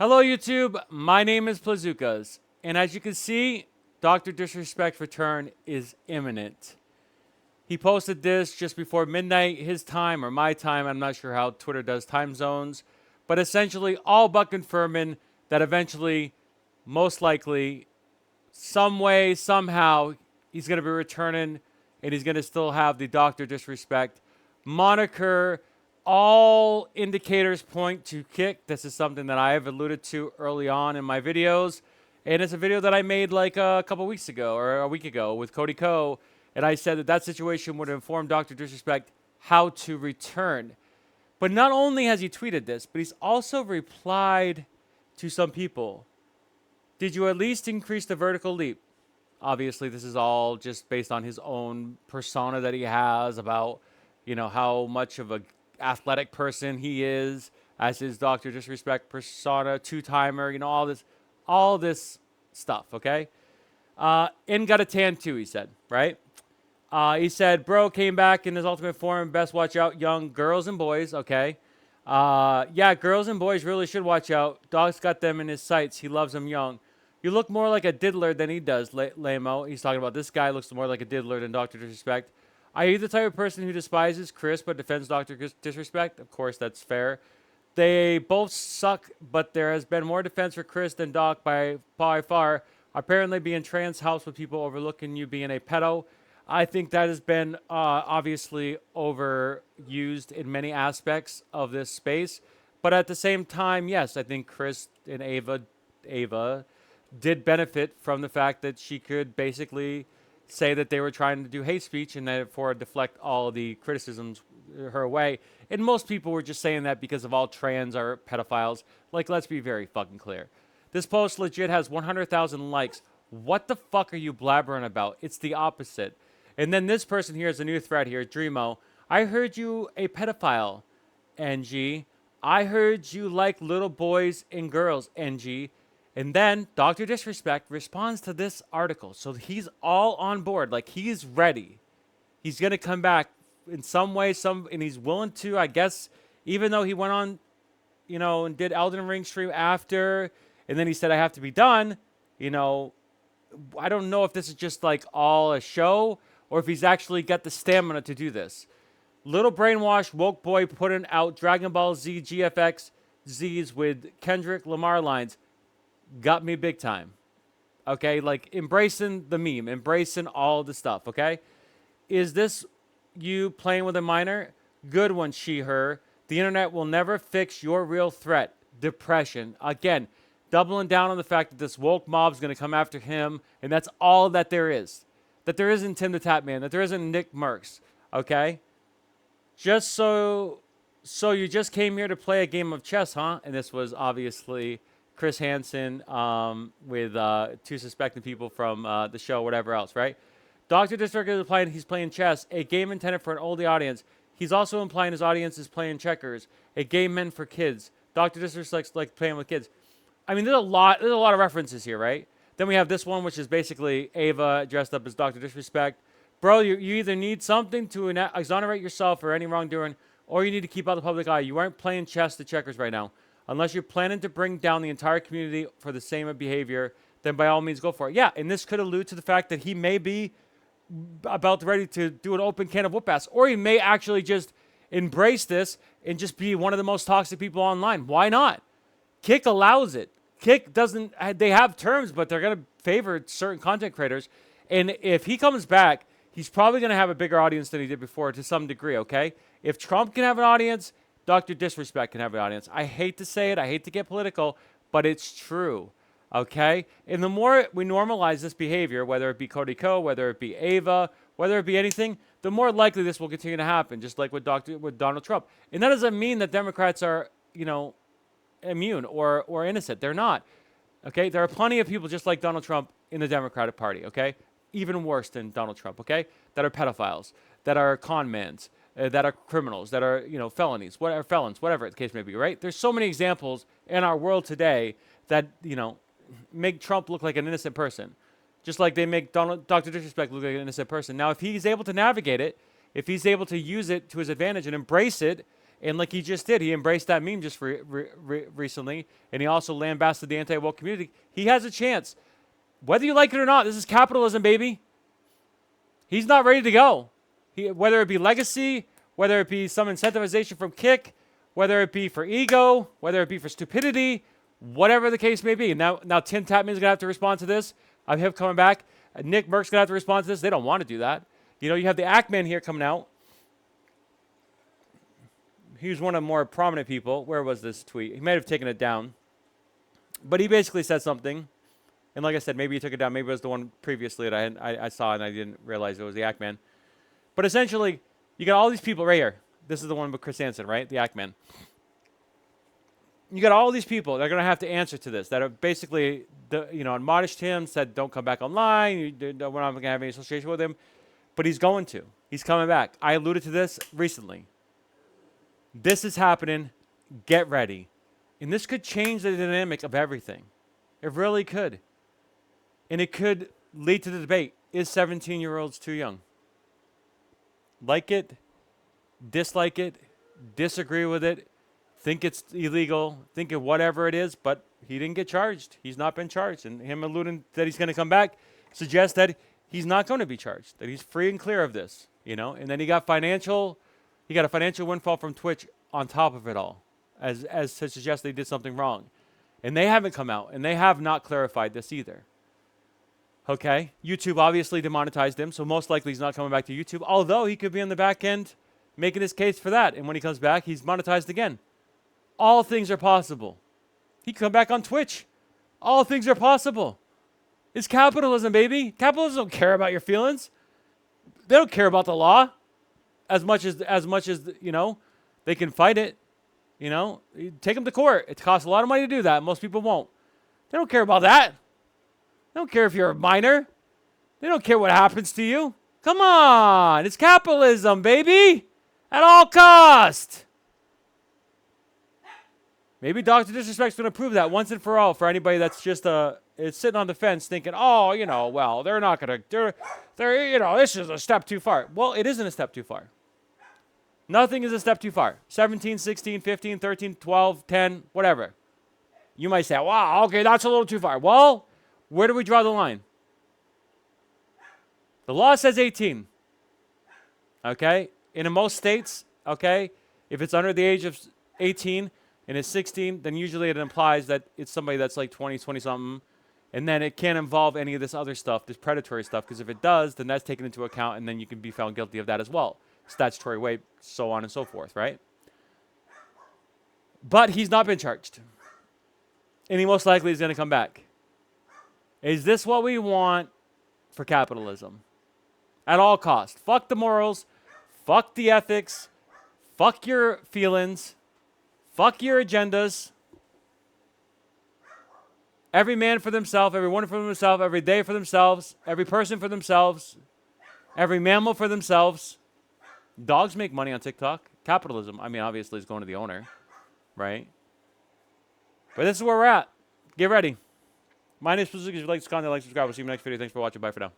Hello, YouTube. My name is Plazukas, and as you can see, Dr. Disrespect's return is imminent. He posted this just before midnight, his time or my time. I'm not sure how Twitter does time zones, but essentially, all but confirming that eventually, most likely, some way, somehow, he's going to be returning and he's going to still have the Dr. Disrespect moniker. All indicators point to kick. This is something that I have alluded to early on in my videos. And it's a video that I made like a couple weeks ago or a week ago with Cody Ko. And I said that that situation would inform Dr. Disrespect how to return. But not only has he tweeted this, but he's also replied to some people. Did you at least increase the vertical leap? Obviously, this is all just based on his own persona that he has about, how much of a athletic person he is as his Dr. Disrespect persona, two-timer, all this stuff, okay? And got a tan too, he said, right? He said, bro came back in his ultimate form, best watch out, young girls and boys, okay? Yeah, girls and boys really should watch out. Dog's got them in his sights. He loves them young. You look more like a diddler than he does, Lamo. He's talking about this guy looks more like a diddler than Dr. Disrespect. Are you the type of person who despises Chris but defends Dr. Disrespect? Of course, that's fair. They both suck, but there has been more defense for Chris than Doc by far. Apparently being trans helps with people overlooking you being a pedo. I think that has been obviously overused in many aspects of this space. But at the same time, yes, I think Chris and Ava did benefit from the fact that she could basically say that they were trying to do hate speech and therefore deflect all the criticisms her way. And most people were just saying that because of all trans are pedophiles. Like, let's be very fucking clear. This post legit has 100,000 likes. What the fuck are you blabbering about? It's the opposite. And then this person here is a new thread here, Dreamo. I heard you a pedophile, NG. I heard you like little boys and girls, NG. And then Dr. Disrespect responds to this article. So he's all on board. Like, he's ready. He's going to come back in some way, and he's willing to, I guess, even though he went on, and did Elden Ring stream after, and then he said, I have to be done. I don't know if this is just like all a show or if he's actually got the stamina to do this. Little brainwashed woke boy putting out Dragon Ball Z GFX Z's with Kendrick Lamar lines. Got me big time. Okay, like embracing the meme, embracing all the stuff, okay? Is this you playing with a minor? Good one, she, her. The internet will never fix your real threat, depression. Again, doubling down on the fact that this woke mob's going to come after him, and that's all that there is. That there isn't Tim the Tap Man, that there isn't Nick Merckx, okay? Just so you just came here to play a game of chess, huh? And this was obviously Chris Hansen with two suspected people from the show, whatever else, right? Dr. District is implying he's playing chess, a game intended for an older audience. He's also implying his audience is playing checkers, a game meant for kids. Dr. District likes like playing with kids. I mean, there's a lot of references here, right? Then we have this one, which is basically Ava dressed up as Dr. Disrespect. Bro, you either need something to exonerate yourself for any wrongdoing, or you need to keep out the public eye. You aren't playing chess to checkers right now. Unless you're planning to bring down the entire community for the same behavior, then by all means go for it. Yeah, and this could allude to the fact that he may be about ready to do an open can of whoop-ass, or he may actually just embrace this and just be one of the most toxic people online. Why not? Kick allows it. Kick doesn't, they have terms, but they're going to favor certain content creators. And if he comes back, he's probably going to have a bigger audience than he did before to some degree, okay? If Trump can have an audience, Dr. Disrespect can have an audience. I hate to say it. I hate to get political, but it's true, okay? And the more we normalize this behavior, whether it be Cody Ko, whether it be Ava, whether it be anything, the more likely this will continue to happen, just like with Donald Trump. And that doesn't mean that Democrats are, immune or innocent. They're not. Okay? There are plenty of people just like Donald Trump in the Democratic Party, okay? Even worse than Donald Trump, okay? That are pedophiles, that are con mans, that are criminals, that are, felonies, whatever, felons, whatever the case may be, right? There's so many examples in our world today that, make Trump look like an innocent person. Just like they make Dr. Disrespect look like an innocent person. Now, if he's able to navigate it, if he's able to use it to his advantage and embrace it And like he just did, he embraced that meme just recently, and he also lambasted the anti-woke community. He has a chance. Whether you like it or not, this is capitalism, baby. He's not ready to go. Whether it be legacy, whether it be some incentivization from Kick, whether it be for ego, whether it be for stupidity, whatever the case may be. Now Tim Tatman's going to have to respond to this. I have him coming back. Nick Merck's going to have to respond to this. They don't want to do that. You know, you have the Ackman here coming out. He was one of the more prominent people. Where was this tweet? He might have taken it down. But he basically said something. And like I said, maybe he took it down. Maybe it was the one previously that I saw and I didn't realize it was the Ackman. But essentially, you got all these people right here. This is the one with Chris Hansen, right? The Ackman. You got all these people that are going to have to answer to this, that are basically, admonished him, said don't come back online. We're not going to have any association with him. But he's going to. He's coming back. I alluded to this recently. This is happening. Get ready. And this could change the dynamic of everything. It really could. And it could lead to the debate. Is 17-year-olds too young? Like it, dislike it, disagree with it, think it's illegal, think of whatever it is, but he didn't get charged. He's not been charged. And him alluding that he's going to come back suggests that he's not going to be charged, that he's free and clear of this, And then he got a financial windfall from Twitch on top of it all, as to suggest they did something wrong. And they haven't come out, and they have not clarified this either. Okay? YouTube obviously demonetized him, so most likely he's not coming back to YouTube, although he could be on the back end making his case for that. And when he comes back, he's monetized again. All things are possible. He could come back on Twitch. All things are possible. It's capitalism, baby. Capitalism don't care about your feelings. They don't care about the law as much as they can fight it. You take them to court. It costs a lot of money to do that. Most people won't. They don't care about that. They don't care if you're a minor. They don't care what happens to you. Come on. It's capitalism, baby. At all cost. Maybe Dr. Disrespect's going to prove that once and for all for anybody that's just is sitting on the fence thinking, well, they're not going to, this is a step too far. Well, it isn't a step too far. Nothing is a step too far. 17, 16, 15, 13, 12, 10, whatever. You might say, wow, okay, that's a little too far. Well, where do we draw the line? The law says 18. Okay? And in most states, okay, if it's under the age of 18 and it's 16, then usually it implies that it's somebody that's like 20, 20-something. And then it can't involve any of this other stuff, this predatory stuff, because if it does, then that's taken into account, and then you can be found guilty of that as well. Statutory rape, so on and so forth, right? But he's not been charged. And he most likely is going to come back. Is this what we want for capitalism? At all costs. Fuck the morals. Fuck the ethics. Fuck your feelings. Fuck your agendas. Every man for themselves, every woman for themselves, every day for themselves, every person for themselves, every mammal for themselves. Dogs make money on TikTok. Capitalism, obviously, is going to the owner, right? But this is where we're at. Get ready. My name is Pazuki. If you like this content, like, subscribe. We'll see you in the next video. Thanks for watching. Bye for now.